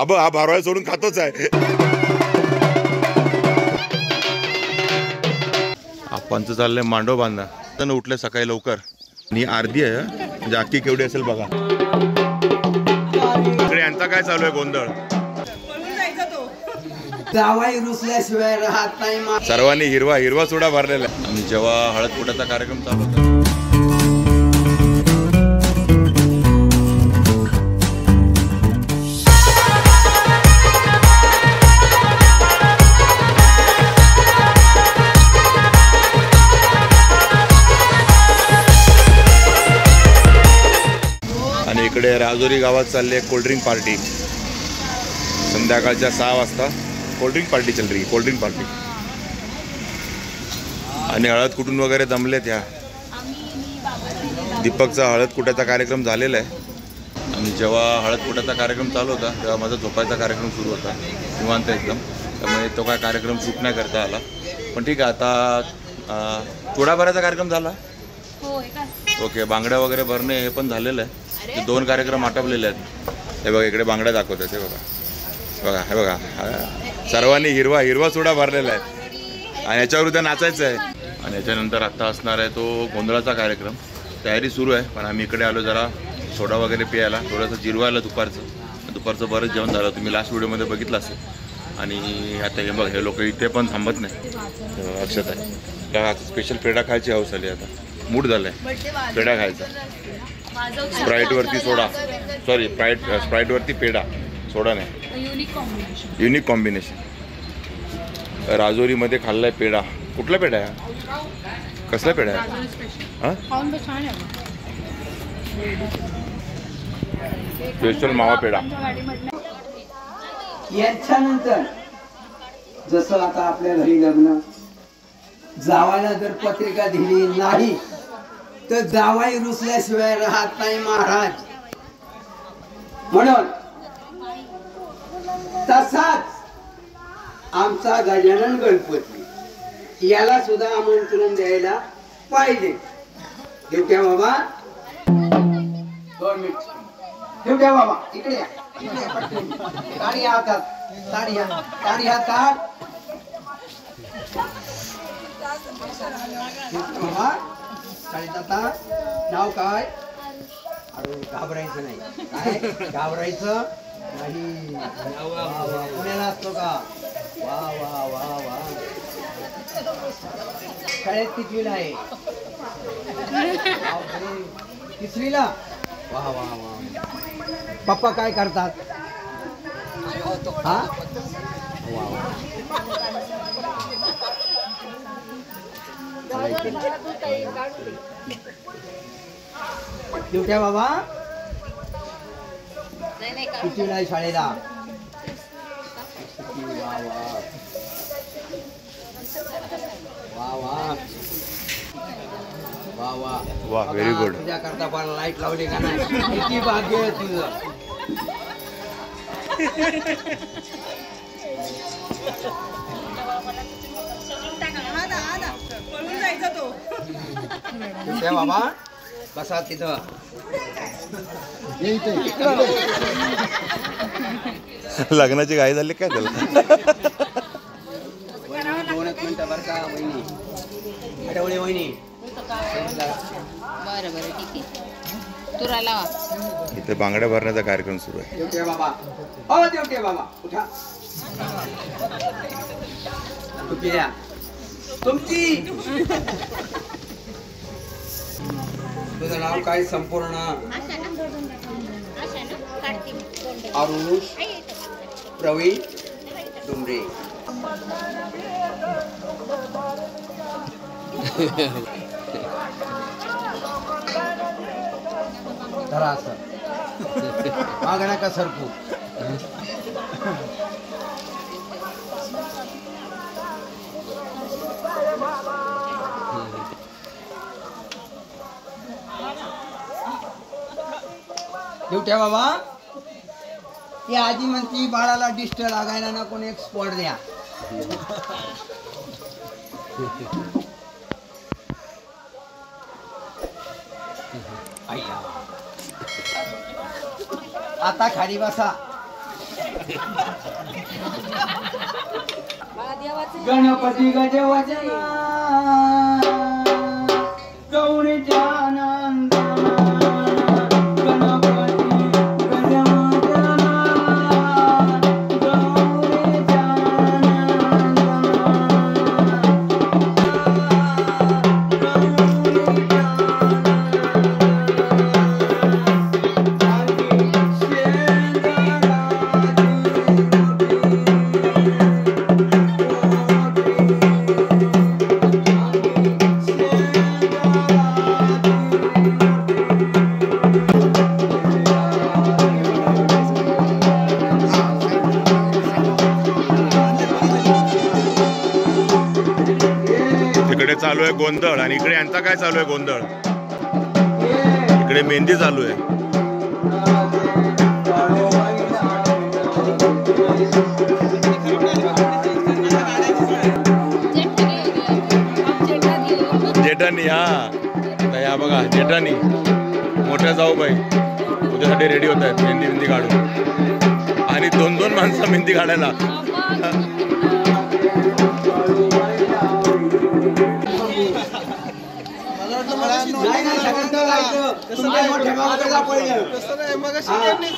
आबा हा भारवाय सोडून खातोच आहे. आपणचं चाललंय मांडव बांधा. तर उठले सकाळी लवकर आणि अर्धी आहे म्हणजे अख्खी केवढी असेल बघा. इकडे यांचा काय चालू आहे गोंधळ. जावाई रुसल्याशिवाय राहत नाही. सर्वांनी हिरवा हिरवा चुडा भरलेला आहे. आणि जेव्हा हळद कुटाचा कार्यक्रम चालू होता आणि इकडे राजोरी गावात चालली आहे कोल्ड्रिंक पार्टी. संध्याकाळच्या 6 वाजता कोल्ड्रिंक पार्टी चल रही, कोल्ड्रिंक पार्टी. आणि हळद कुटून वगैरे जमलेत. ह्या दीपकचा हळद कुटाचा कार्यक्रम झालेला आहे. आणि जेव्हा हळद कुटाचा कार्यक्रम चालू होता तेव्हा माझा झोपायचा कार्यक्रम सुरू होता निवांत एकदम. त्यामुळे तो काय कार्यक्रम शूट नाही करता आला. पण ठीक आहे, आता चुडा भरायचा कार्यक्रम झाला. ओके, बांगड्या वगैरे भरणे हे पण झालेलं आहे. 2 कार्यक्रम आटपलेले आहेत. हे बघा इकडे बांगड्या दाखवतात. हे बघा बघा, हे बघा सर्वांनी हिरवा हिरवा चुडा भरलेला आहे. आणि याच्यावर उद्या नाचायचं आहे. आणि याच्यानंतर आत्ता असणार आहे तो गोंधळाचा कार्यक्रम. तयारी सुरू आहे. पण आम्ही इकडे आलो जरा सोडा वगैरे प्यायला, थोडंसं जिरवायला. दुपारचं बरंच जेवण झालं, तुम्ही लास्ट व्हिडिओमध्ये बघितलं असेल. आणि आता हे बघ, हे लोक इथे पण थांबत नाही. लक्षात आहे का, स्पेशल पेढा खायची हौस आली. आता मूड झालं आहे पेढा खायचा. स्प्राईटवरती सोडा, सॉरी स्प्राईटवरती पेढा, सोडा नाही. Unique combination. राजोरीमध्ये खाल्लाय पेढा. कुठला पेढा आहे? कसला पेढा आहे? स्पेशल मावा पेढा. याच्यानंतर जसं आता आपल्या घरी लग्न, जावायला जर पत्रिका दिली नाही तर जावाई रुसल्याशिवाय राहत नाही महाराज. म्हणून तसाच आमचा गजानन गणपती याला सुद्धा आमंत्रण द्यायला पाहिजे. ठेवट्या बाबा 2 मिनिट. ठेवट्या बाबा इकडे या. गाडी हातात, गाडी हातात. बाबा शाळेत आता नाव काय? अरे घाबरायचं नाही. काय घाबरायचं नाही. पुण्याला असतो का? वा वा वा वा. शाळेत कितवीला आहे? 3रीला. वा वा वा. पप्पा काय करतात? हा वा वा. ठेवट्या बाबा कितीला आहे शाळेला? वा वा वा वा वा, व्हेरी गुड. तुझ्या करता पण लाईट लावली का नाही? किती भाग्य आहे तुझं. बाबा कसा तिथं लग्नाची घाई झाली काय त्याला? 2 मिनिटं बरं का वहिनी. आठवली वहिनी. बरं बरं ठीक आहे. तुरा लावा. इथे बांगड्या भरण्याचा कार्यक्रम सुरू आहे. देवटे बाबा, हो देवटे बाबा उठा. तुझ्या तुमची तुझं नाव काय संपूर्ण? आरुष प्रवीण डुमरे. धरा असं मागण्या का सरकू. देवट्या बाबा, ती आजी म्हणती बाळाला डिस्ट लागायला ना कोणी एक स्पॉट द्या. आता खाली बसा. गणपती गजवजना गौरीच्या नंदना गणपती गजवजना गौरीच्या इकडे चालू आहे गोंधळ आणि इकडे यांचा काय चालू आहे गोंधळ. इकडे मेहंदी चालू आहे. जेठानी हा या बघा जेठानी मोठ्या जाऊबाई उद्यासाठी रेडी होत आहेत मेहंदी काढून आणि 2-2 माणसं मेहंदी काढायला.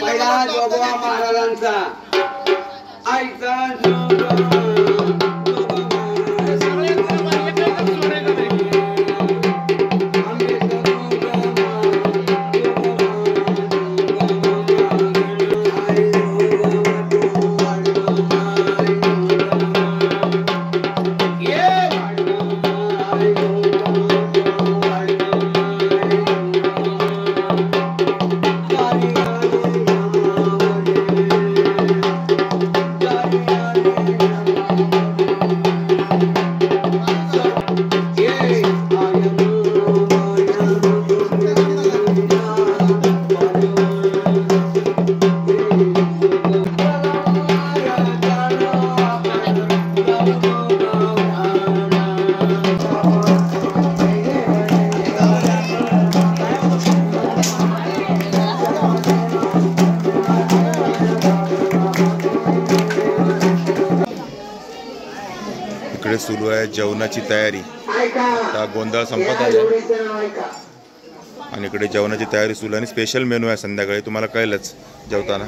पहिला जोगवा महाराजांचा इकडे सुरू आहे जेवणाची तयारी. आता गोंधळ संपत आहे आणि इकडे जेवणाची तयारी सुरू आणि स्पेशल मेनू आहे संध्याकाळी तुम्हाला कळलंच जेवताना.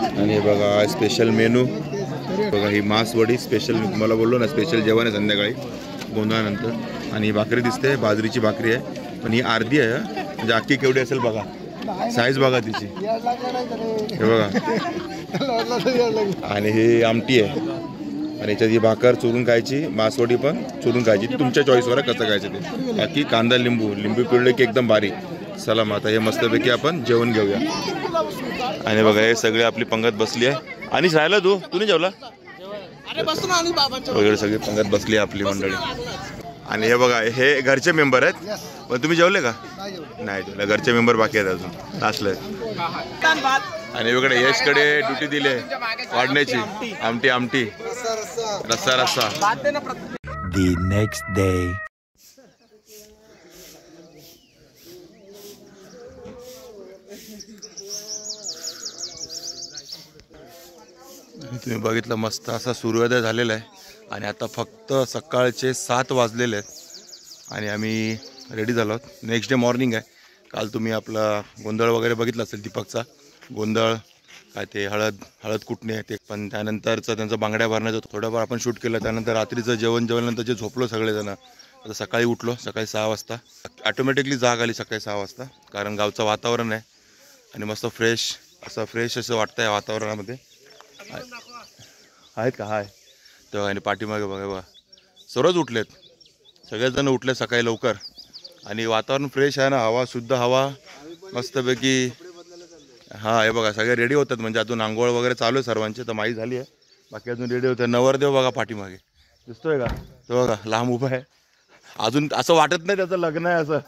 आणि हे बघा स्पेशल मेनू बघा ही मासवडी स्पेशल तुम्हाला बोललो ना स्पेशल जेवण आहे संध्याकाळी गोंधळानंतर. आणि ही भाकरी दिसते बाजरीची भाकरी आहे पण ही अर्धी आहे म्हणजे अख्खी केवढी असेल बघा साईज बघा तिची हे बघा. आणि ही आमटी आहे आणि याच्यात ही भाकर चुरून खायची मासवडी पण चुरून खायची तुमच्या चॉईसवर कसं खायचं ते. बाकी कांदा लिंबू पिळले की एकदम बारीक. चला मग आता हे मस्तपैकी आपण जेवण घेऊया. आणि बघा हे सगळे आपली पंगत बसली आहे. आणि राहिला तू नाही जेवला वगैरे सगळी पंगत बसली आहे आपली मंडळी. आणि हे बघा हे घरचे मेंबर आहेत पण तुम्ही जेवले का नाही जेवले घरचे मेंबर बाकी आहेत अजून असले. आणि वेगळे यशकडे ड्युटी दिले वाढण्याची आमटी रस्सा. The next day. तुम्ही बघितलं मस्त असा सूर्योदय झालेला आहे आणि आता फक्त सकाळचे 7 वाजलेले आहेत आणि आम्ही रेडी झालो आहोत. नेक्स्ट डे मॉर्निंग आहे. काल तुम्ही आपला गोंधळ वगैरे बघितला असेल दीपकचा गोंधळ काय ते हळद कुटणे ते पण त्यानंतरचं त्यांचं बांगड्या भरण्याचं थोडंफार आपण शूट केलं. त्यानंतर रात्रीचं जेवणानंतर जे झोपलो सगळेजण आता सकाळी उठलो सकाळी 6 वाजता ऑटोमॅटिकली जाग आली सकाळी 6 वाजता कारण गावचं वातावरण आहे आणि मस्त फ्रेश असं वाटतं आहे वातावरणामध्ये. आहेत का हाय तेव्हा आणि पाठीमागे बघा सर्वच उठलेत सगळेजण उठले सकाळी लवकर आणि वातावरण फ्रेश आहे ना हवा शुद्ध हवा मस्तपैकी. हां हे बघा सगळे रेडी होतात म्हणजे अजून आंघोळ वगैरे चालू आहे सर्वांचे तर माहीत झाली आहे बाकी अजून रेडी होते. नवरदेव बघा पाठीमागे दिसतोय का तो बघा लांब उभा आहे अजून असं वाटत नाही त्याचं लग्न आहे असं.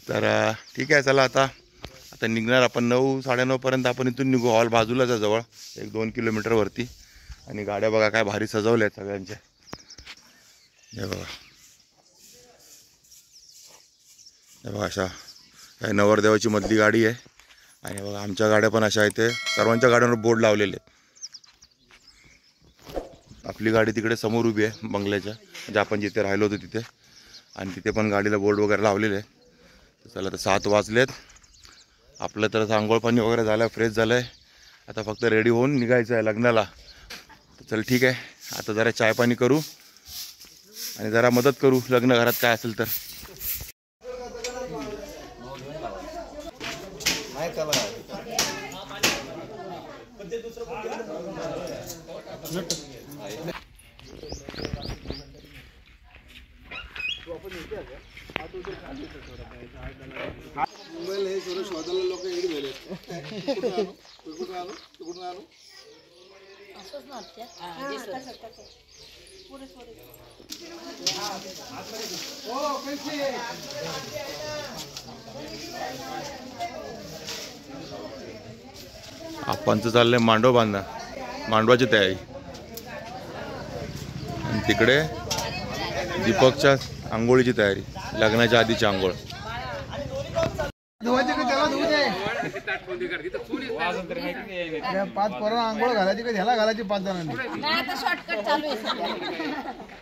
तर ठीक आहे चला आता निघणार आपण 9-9:30 पर्यंत आपण इथून निघू. हॉल बाजूलाच आहे जवळ 1-2 किलोमीटरवरती. आणि गाड्या बघा काय भारी सजवल्या आहेत सगळ्यांच्या हे बघा अशा काय नवरदेवाची मधली गाडी आहे आणि बघा आमच्या गाड्या पण अशा आहेत, ते सर्वांच्या गाड्यांवर बोर्ड लावलेले. आपली गाडी तिकडे समोर उभी आहे बंगल्याच्या, म्हणजे आपण जिथे राहिलो होतो तिथे, आणि तिथे पण गाडीला बोर्ड वगैरे लावलेले आहे. तर चला आता 7 वाजलेत. आपलं तर आंघोळ पाणी वगैरे झालं, फ्रेश झालं आहे. आता फक्त रेडी होऊन निघायचं आहे लग्नाला. तर चल ठीक आहे, आता जरा चाय पाणी करू आणि जरा मदत करू लग्न घरात काय असेल तर. आपणचं चाललंय मांडव बांधणं, मांडवाची तयारी. आणि तिकडे दीपकच्या आंघोळीची तयारी, लग्नाच्या आधीची आंघोळ. पाच पोरं आंघोळ घालायची का ह्याला घालायची 5 जणांनी. आता शॉर्टकट चालू आहे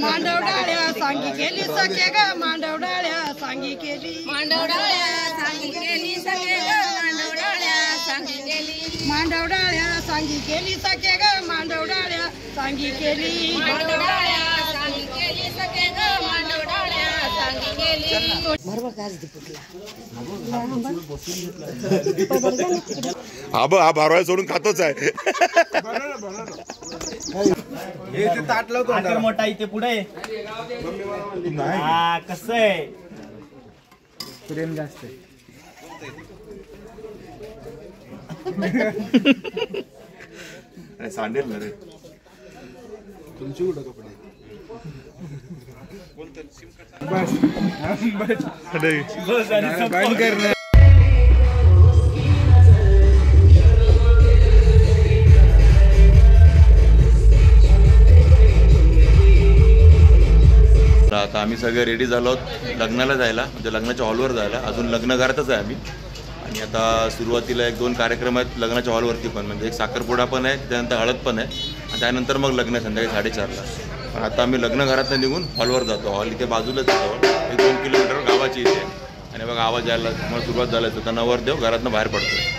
मांडवडाळ्या सांगी केली सखे ग मांडवडाळ्या सांगी केली मांडवडाळ्या सांगी केली सखे ग मांडवडाळ्या सांगी केली मांडवडाळ्या सांगी केली सखे ग मांडवडाळ्या सांगी केली मांडवडाळ्या सांगी केली सखे ग मांडवडाळ्या सांगी केली. हा भारवाय सोडून खातोच आहे. ताट लावतो मोठा इथे पुढे कसं आहे प्रेम जास्त सांडेल ना रे तुमची कुठं कपडे बंद करना. आता आम्ही सगळे रेडी झालो आहोत लग्नाला जायला, म्हणजे लग्नाच्या हॉलवर जायला. अजून लग्न घरातच आहे आम्ही. आणि आता सुरुवातीला 1-2 कार्यक्रम आहेत लग्नाच्या हॉलवरती पण, म्हणजे एक साखरपुडा पण आहे, त्यानंतर हळद पण आहे, आणि त्यानंतर मग लग्न आहे संध्याकाळी 4:30ला. पण आता आम्ही लग्न घरातनं निघून हॉलवर जातो. हॉल इथे बाजूलाच जवळ 1-2 किलोमीटर गावाची इथे. आणि बघा आवाज यायला मग सुरुवात झाली तर नवरदेव घरातनं बाहेर पडतो.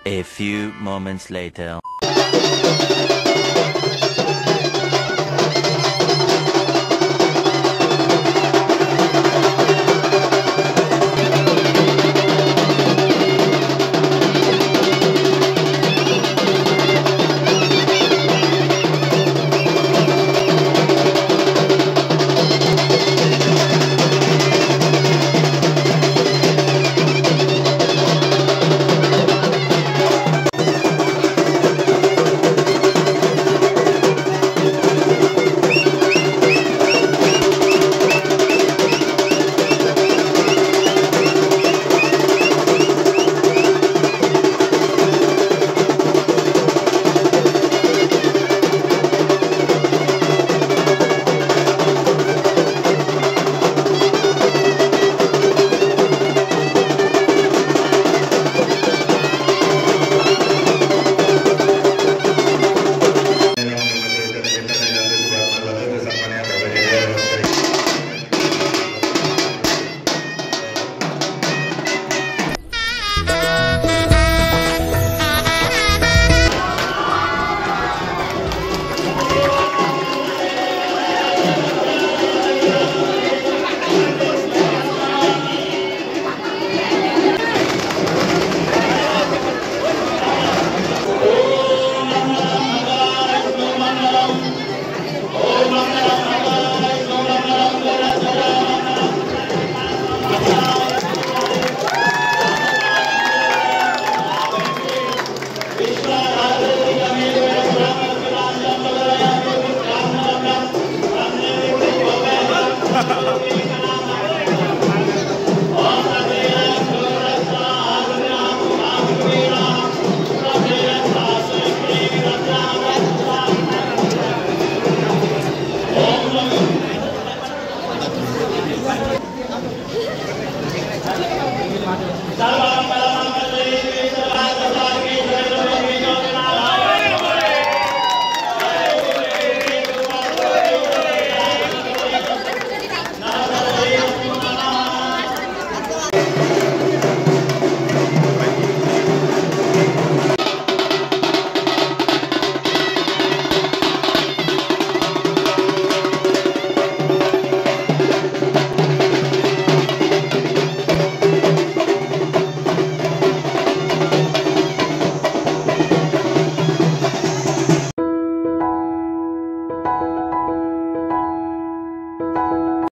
A few moments later. Salam